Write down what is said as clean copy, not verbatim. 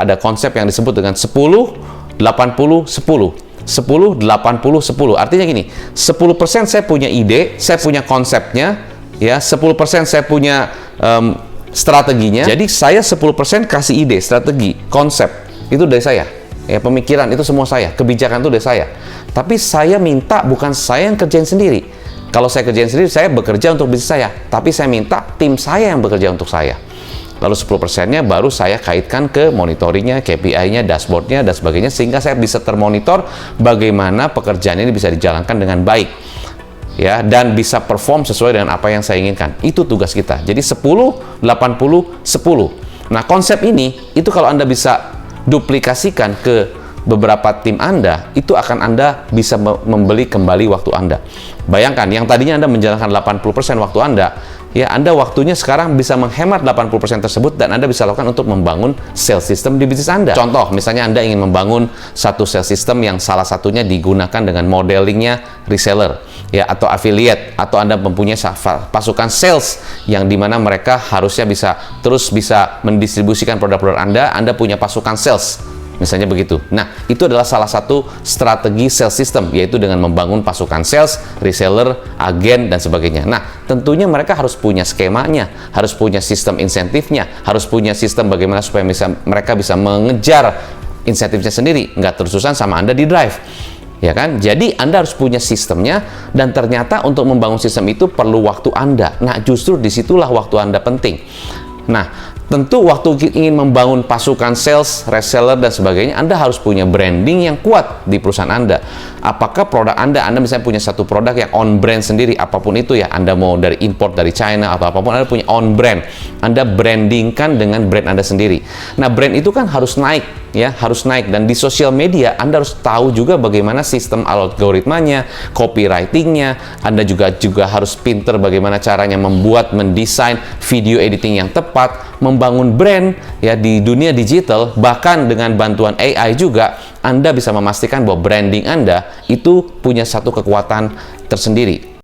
ada konsep yang disebut dengan 10, 80, 10. 10, 80, 10. Artinya gini, 10% saya punya ide, saya punya konsepnya, ya, 10% saya punya strateginya. Jadi saya 10% kasih ide, strategi, konsep. Itu dari saya. Ya, pemikiran itu semua saya, kebijakan itu dari saya. Tapi saya minta bukan saya yang kerjain sendiri. Kalau saya kerjain sendiri, saya bekerja untuk bisnis saya. Tapi saya minta tim saya yang bekerja untuk saya. Lalu 10%-nya baru saya kaitkan ke monitoringnya, KPI-nya, dashboard-nya, dan sebagainya, sehingga saya bisa termonitor bagaimana pekerjaan ini bisa dijalankan dengan baik, ya, dan bisa perform sesuai dengan apa yang saya inginkan. Itu tugas kita. Jadi 10, 80, 10. Nah, konsep ini, itu kalau Anda bisa duplikasikan ke beberapa tim Anda, itu akan Anda bisa membeli kembali waktu Anda. Bayangkan, yang tadinya Anda menjalankan 80% waktu Anda, ya, Anda waktunya sekarang bisa menghemat 80% tersebut, dan Anda bisa lakukan untuk membangun sales system di bisnis Anda. Contoh, misalnya Anda ingin membangun satu sales system yang salah satunya digunakan dengan modelingnya reseller, ya, atau affiliate, atau Anda mempunyai pasukan sales yang dimana mereka harusnya bisa mendistribusikan produk-produk Anda punya pasukan sales. Misalnya begitu. Nah, itu adalah salah satu strategi sales system, yaitu dengan membangun pasukan sales, reseller, agen, dan sebagainya. Nah, tentunya mereka harus punya skemanya, harus punya sistem insentifnya, harus punya sistem bagaimana supaya mereka bisa mengejar insentifnya sendiri, nggak terus-terusan sama Anda di drive. Ya kan? Jadi Anda harus punya sistemnya, dan ternyata untuk membangun sistem itu perlu waktu Anda. Nah, justru disitulah waktu Anda penting. Nah, tentu waktu ingin membangun pasukan sales, reseller, dan sebagainya, Anda harus punya branding yang kuat di perusahaan Anda. Apakah produk Anda misalnya punya satu produk yang on brand sendiri, apapun itu ya, Anda mau dari import dari China atau apapun, Anda punya on brand. Anda brandingkan dengan brand Anda sendiri. Nah, brand itu kan harus naik, ya, harus naik. Dan di sosial media, Anda harus tahu juga bagaimana sistem algoritmanya, copywritingnya. Anda juga harus pinter bagaimana caranya mendesain video editing yang tepat, membangun brand, ya, di dunia digital. Bahkan dengan bantuan AI juga, Anda bisa memastikan bahwa branding Anda itu punya satu kekuatan tersendiri.